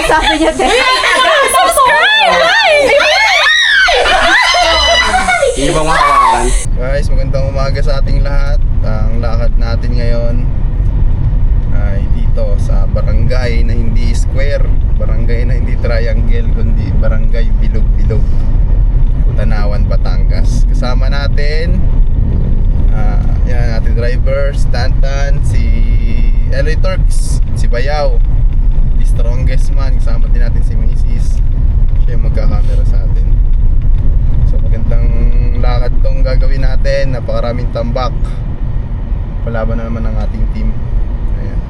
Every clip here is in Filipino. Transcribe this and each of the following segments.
sabi niya, te. Hindi ba makawakan? Guys, magandang umaga sa ating lahat. Ang lakad natin ngayon ay dito sa barangay na hindi square, barangay na hindi triangle, kundi barangay Bilog-Bilog, Tanawan, Batangas. Kasama natin yan, ating driver, Stanton, si Eloy Turks, si Bayaw, the strongest man. Kasama din natin si Mrs. Siya yung magkakamera sa atin. So magandang lakad tong gagawin natin. Napakaraming tambak. Palaban na naman ang ating team. Ayan.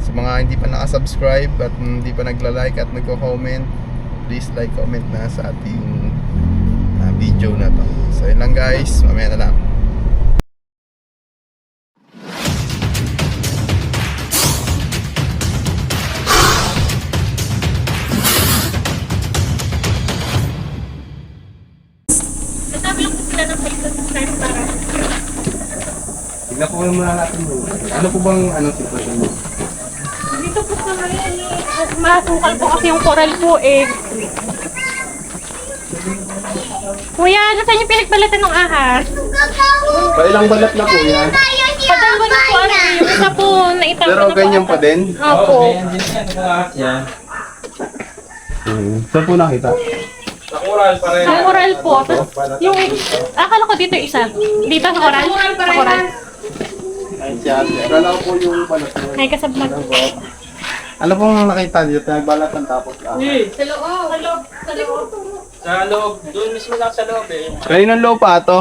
Sa mga hindi pa nakasubscribe at hindi pa nagla-like at nagko-comment, please like, comment na sa ating video na to. So yun lang guys, mamaya na lang. Tignan po muna natin mo. Ano po bang sitwasyon mo? Dito po sa ngayon, masukal po kasi yung coral po eh. Kuya, nasaan yung pinagbalatan ng ahas? Pailang balat na po yan. Padalwa na po ano, yung isa po naitama Pero na po. ganyan pa din? Opo. Saan po nakita? Sa coral po. Tapos yung, akala ko dito yung isa. Dito sa coral? Sa coral. Ay, siya. Akala ko po yung balat mo. Ay, kasablan po. Ano pong nakita dito? Nagbalatan tapos Sa loob. Sa loob. Sa loob. Sa loob, doon mismo lang sa loob eh. Kaninong low pa ito?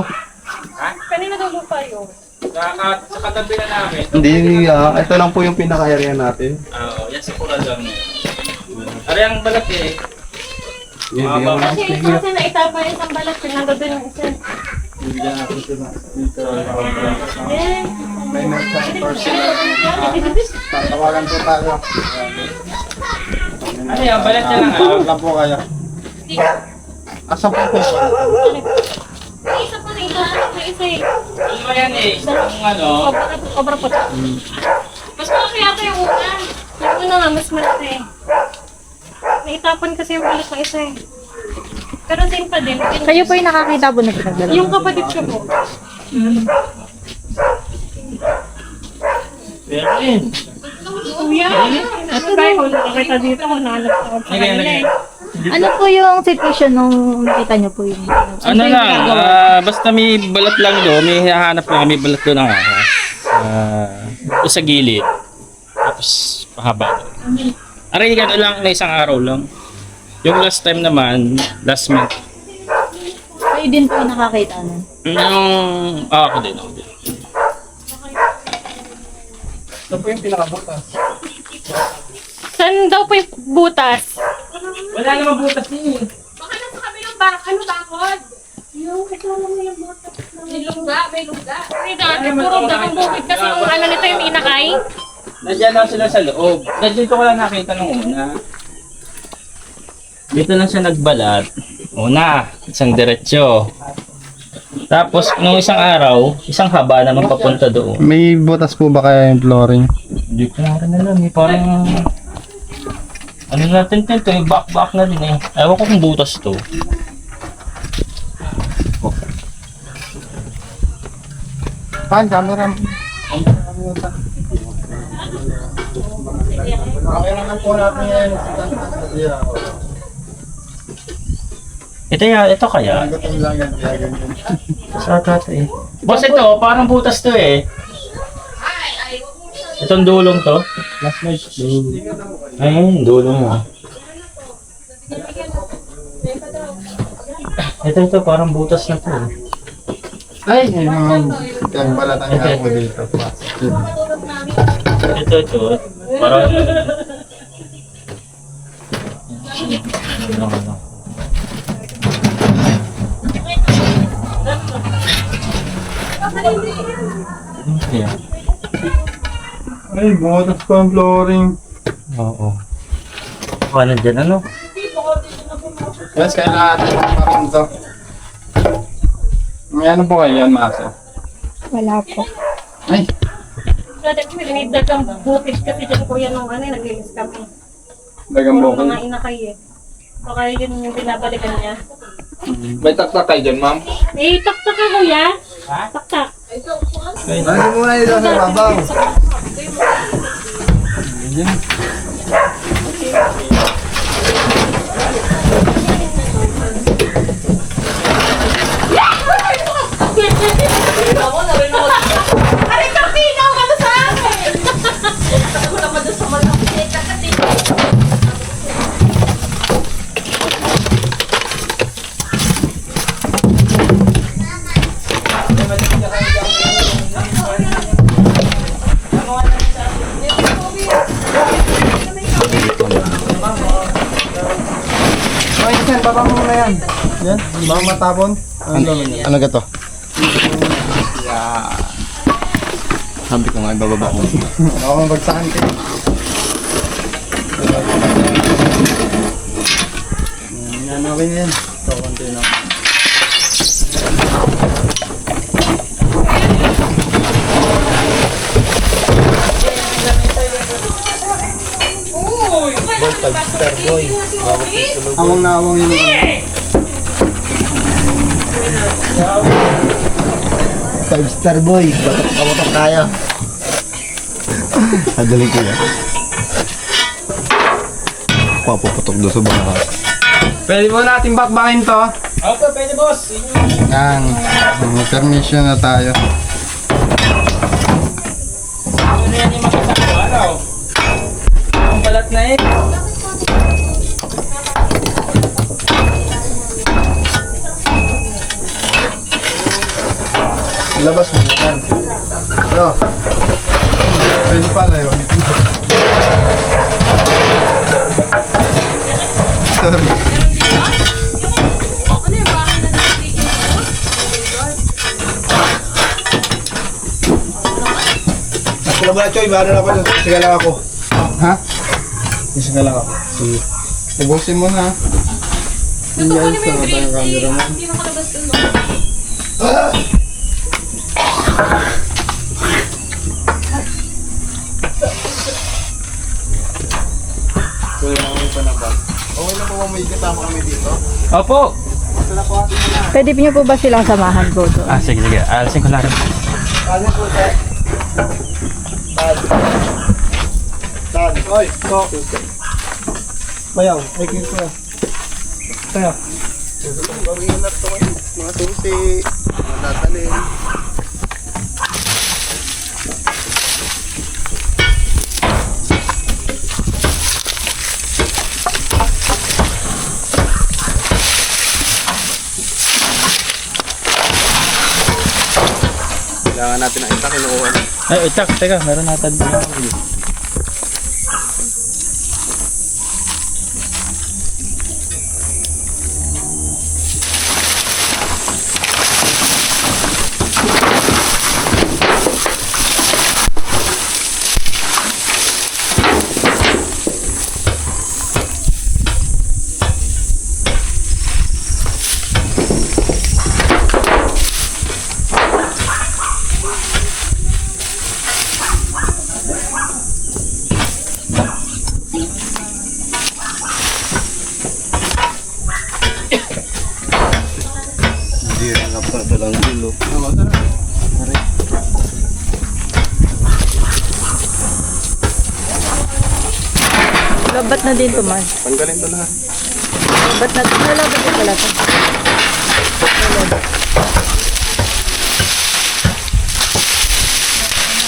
Kanina daw lupa yun. Sa katabi na namin. Hindi, ito lang po yung pinaka-area natin. Oo, yan sa kural lang. Ari ang balat eh. Kasi naitama yung isang balat. Pinando doon yung isa. May tatawagan po tayo. Ano yan, balat niya lang ah. Tawag lang po kayo. Asa po po? May isa pa na ito. May isa eh. Ano ba yan eh? Yung ano? Obra po. Mas malaki yata yung una. Yung una nga, mas malaki. Naitapon kasi yung balat ng isa eh. Pero same pa din. Kayo po yung nakakita po na pinagdala. Yung kapatid ko po. Pero yun. Kuya, ito tayo kung nakakita dito kung nahanap ako sa kanila eh. Ano po yung sitwasyon nung nakita niyo po yung... Ano lang, basta may balat lang doon, may hahanap lang kami balat doon ng ahas. Ito sa gilid. Tapos pahaba doon. Aray, gano'n lang na isang araw lang. Yung last time naman, last month. Kayo din po yung nakakita nun. Ako din. Ito po yung pinakabutas. Saan daw po yung butas? Wala naman butas niya eh. Baka nasa kabilang bakod. Yung ito lang yung butas. May lungga. May dati, puro dakang bukid kasi yung ano nito yung inakay. Nandiyan lang sila sa loob. Dito ko lang nakita nung una. Dito lang siya nagbalat. Una, isang diretsyo. Tapos, nung isang araw, isang haba naman papunta doon. May butas po ba kaya yung flooring? Hindi ko na rin alam eh. Parang... Ano natin ito eh. Back na din eh. Ewan ko kung butas to. Pan, camera mo. Okay lang po natin yan. Ito kaya? Gutom lang yan, kaya ganyan. Sa tato eh. Boss, ito, parang butas to eh. Itong dulong to. Last night. Ayun, dulong mo. Ito, parang butas na to eh. Ay, yung balatan nga po dito. Ito. Parang... Yeah. Ay, butas pa ang flooring. Oo. Ano dyan, ano? Yes, kailangan natin pa rin to. May ano po kayo yan, Maso? Wala po. Ay, Dati ko may dinidagdag ang bukid kasi dyan po yan ng ano, naglilis kami. Dagang Puro bokeh. mga inakay eh. Baka yun yung binabalikan niya. May taktak kayo dyan, ma'am? Eh, taktak ka kuya. Taktak. Ano muna nito sa babaw? Aray, kapinaw ka na sa akin! Ako naman doon sa malaki. Ay, Sen, baba mo muna yan. Yan, baka matapon. Ano ga to? Sabi ko nga, ibababa ko. Ako magbagsakan kayo. Yan, okay na yan. Ito, konti na. Awang na awang yun. Five-star boy, batok kaya. Adaling ko yan. Papaputok doon sa bangka. Pwede mo natin bakbakin to. Opo, pwede boss. Yan, mag-permission na tayo. Ano yan yung makasama araw? Ang balat na eh. Labas mo yan. Ano? Pwede pala yun. Sorry. Wala ba na, Choy? Bahala na pa doon. Sige lang ako. Ha? Sige lang ako. Sige. Ubusin mo na. Hindi yan sa matang camera mo. Hindi makalabas doon. Kuya namin pa na ba? Okay na po ba may kasama kami dito? Opo. Pwede niyo po ba silang samahan po doon? Sige, sige. Alasin ko lang. Ano po sir? Tad. Oy, ko. Bayaw, ay kayo ko. Bayaw. Gawin na ito kayo. Mga susi. Mga tatalin. Kailangan natin ang itak kinukuha. Ay, itak. Teka, meron natin. Hindi rin napadalang dulo. Labat na din to, man. Tanggalin to lahat. Labat na din. Labat din pala to.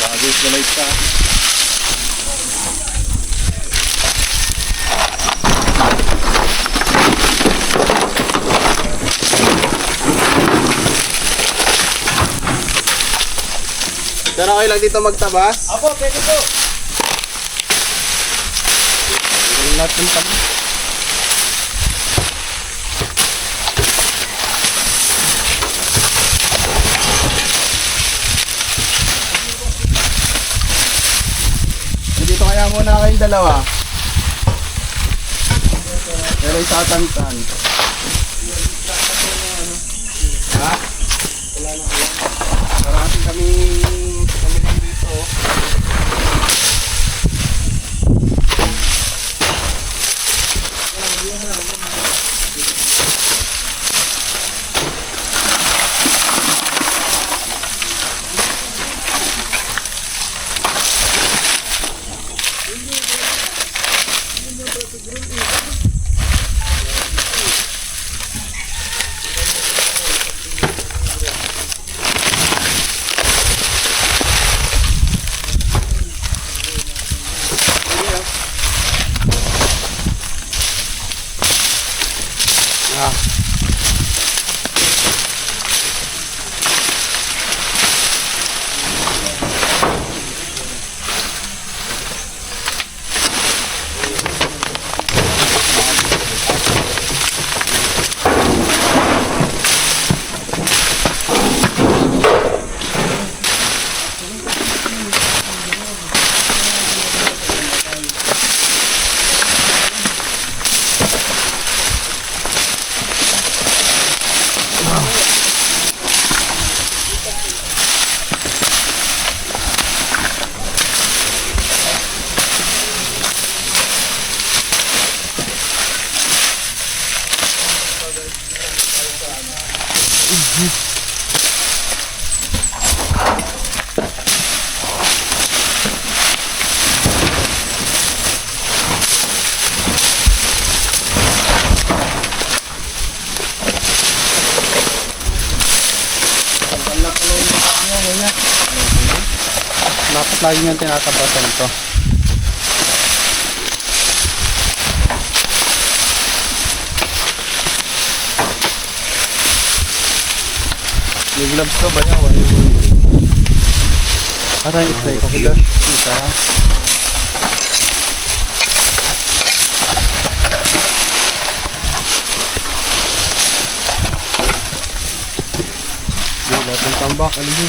Bago sa light ka. Pero okay lang dito magtabas? Opo, pwede po. Lahat ng tabas. Dito kaya muna kayong dalawa. Pero isatantan. Ha? Marami kami lang dito. Dapat lagi niyang tinatapasan to. May gloves to ba yan? Aray, ito ko sila. Isa. Wala pang tambak. Alin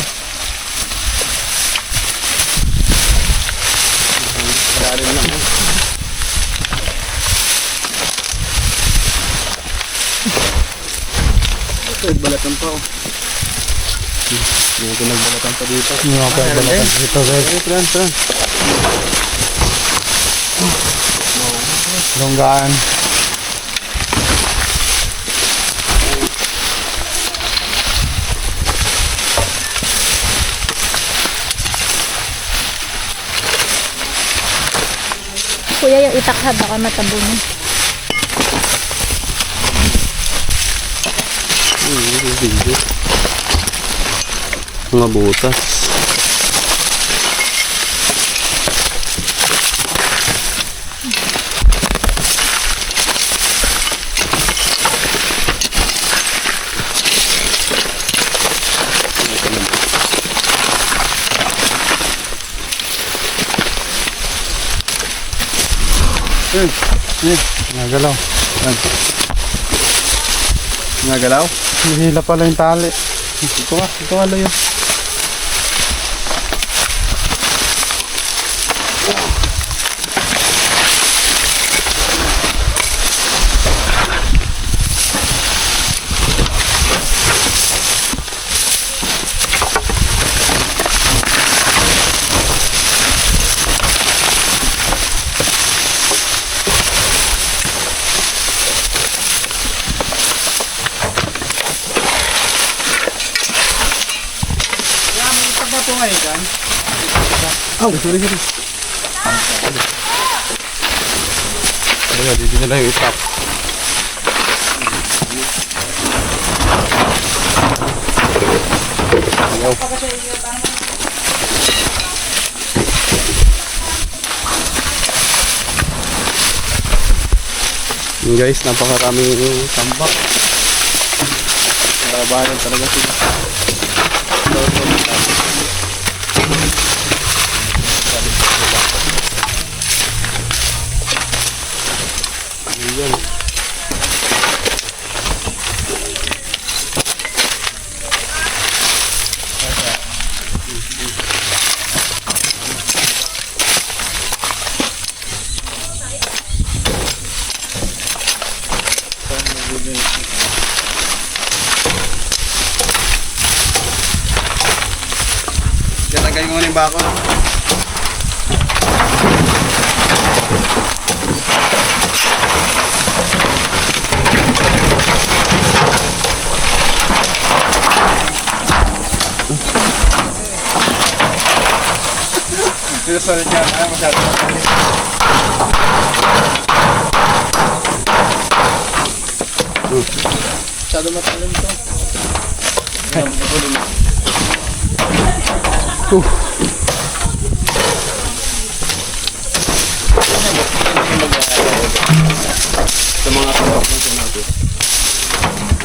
Lalim lang mo. Ito, nagbalatan pa oh. Ito nagbalatan pa dito. Nagbalatan dito guys. Tran. Longgaan. Kuya, yung itakha baka matabunan. Mga butas. Nagalaw. Nagalaw? Nahila pala yung tali. Ito ka layo. Sorry. Ayan, dito na lang yung itap. Ayaw. Yun guys, napakaraming tambak. Labanan talaga sila. Ayan. Katagay mo na yung bako. Dito sa rin yan, ayaw masyado. Masyado matalim to. Sa mga tambak ng sinabi.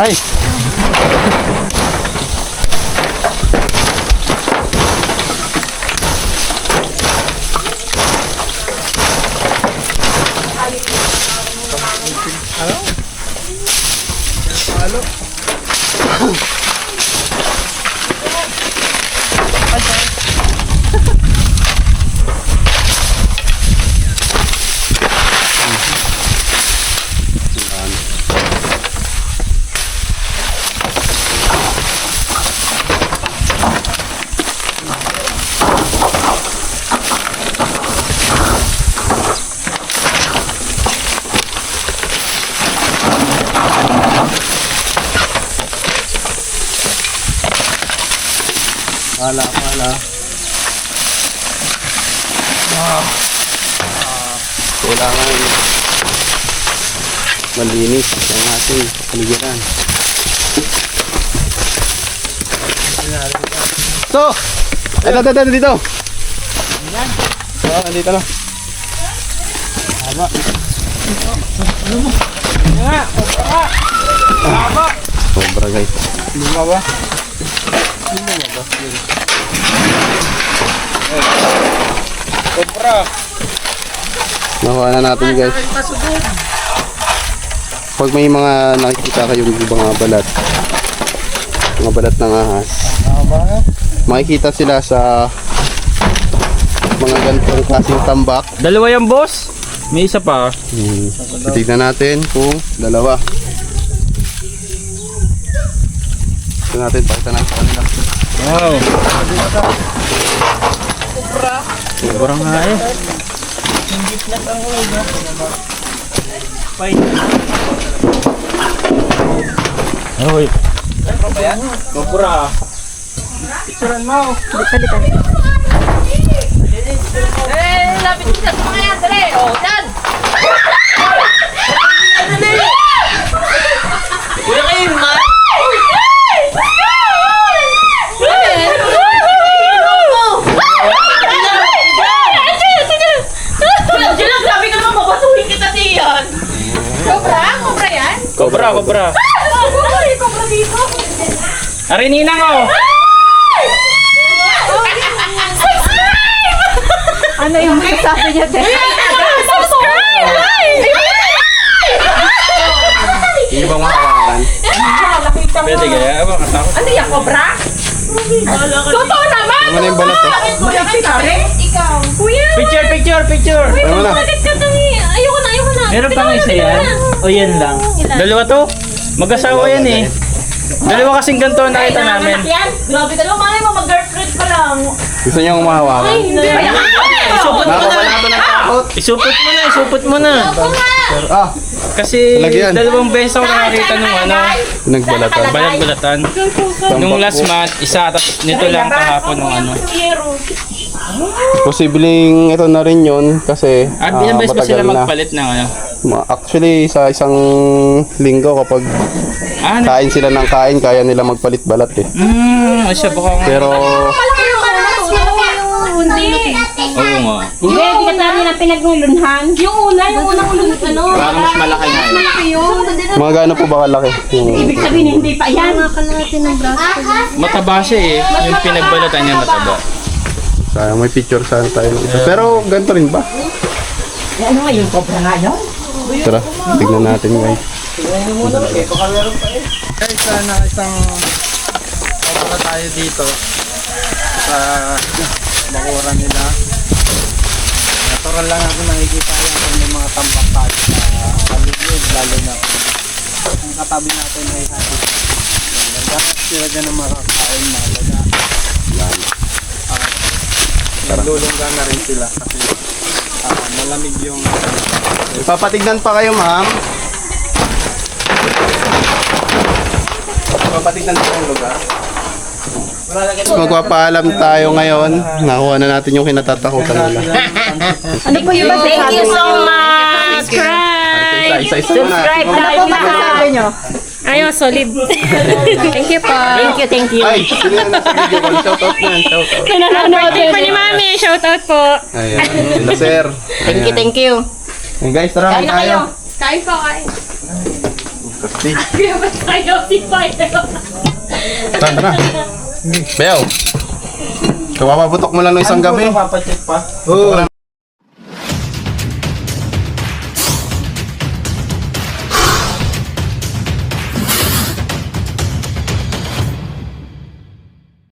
Ay! Pala. Kailangan malinis ang ating paligiran. So, ito dito. Oh, andito na. Tama. Sobra guys. Luma ba? Sobra. Nakuha na natin guys. Pag may mga nakikita kayong mga balat ng ahas, makikita sila sa mga ganitong klaseng tambak. Dalawa yan, boss. May isa pa. Titignan natin kung dalawa. Ito natin, pakita natin sa kanila. Wow. Sobra nga eh. Hoy. Sobra. Picturean mo. Lapit mo sa mga yan, dali. Oh, yan. Kuya kayo, ma. Sabi ka naman, mabasuhin kita diyan. Cobra? Cobra yan? Cobra. Cobra dito. Arinina ko. Ano yung masasabi niya, te? Subscribe! Hindi ba mahawakan? Pwede kaya? Abang katakot. Ano yan, Cobra? Totoo naman! Ano na yung balat eh? Kuya, ikaw. Kuya! Picture. Ano na? Bakit ka tangi? Ayoko na. Meron pang isa yan? O yan lang? Dalawa to? Mag-asawa yan eh. Dalawa kasing ganito ang nakita namin. Grabe ka lang, malay mo, mag-girlfriend pa lang. Gusto niyo mahawakan? Hindi. Isupot mo na. Nakakabalato ng takot. Isupot mo na. Ah, Kasi Lagyan. dalawang beses ako nakakita nung pinagbalatan. balat-balatan. Nung last month, isa, tapos nito lang kahapon nung Posibleng ito na rin yun kasi At ilang beses pa matagal sila na. magpalit ng Actually, sa isang linggo kapag kain sila ng kain, kaya nila magpalit balat eh. Siya baka nga. Pero Malaki yung hindi. Oo nga. Hindi, hindi ka namin ang pinaglulunhan. Yung unang ulun, Parang mas malaki nga yun. malaki yun. mga gaano po ba kalaki? Ibig sabihin, hindi pa yan. Natin ng braso. Mataba siya eh. Yung pinagbalatan niya mataba. Sayang, may picture sana tayo ng isa. Pero ganito rin ba? Ano nga yung Cobra nga yun? Tara, tignan natin guys. Guys, sana isang pabala tayo dito sa bakuran nila. Natural lang ako nakikita yan kung may mga tambak tayo sa paligid, lalo na ang katabi natin ay hati. Dapat sila dyan ang makakain, malaga. Nalulungga na rin sila kasi malamig yung Papatignan pa kayo, ma'am. Papatignan pa yung lugar. Magpapaalam tayo ngayon. Nakuha na natin yung kinatatakutan nila. Ano po yung masasabi? Thank you so much! Subscribe! Isa-isa muna. Subscribe Ano tayo po na. masasabi nyo? Ayun, solid. Thank you po. Thank you. Ay, sino yung nasa video call? Shoutout na, shoutout. Nanonood pa ni Mami. Shoutout po. Ayan, sila sir. Thank you. Ayan, guys, tara, kain tayo. Kain po, kain. Kasi. Kaya ba tayo si Fire? Tara. Beo. Kawapaputok mo lang ng isang gabi. Papacheck pa. Oo.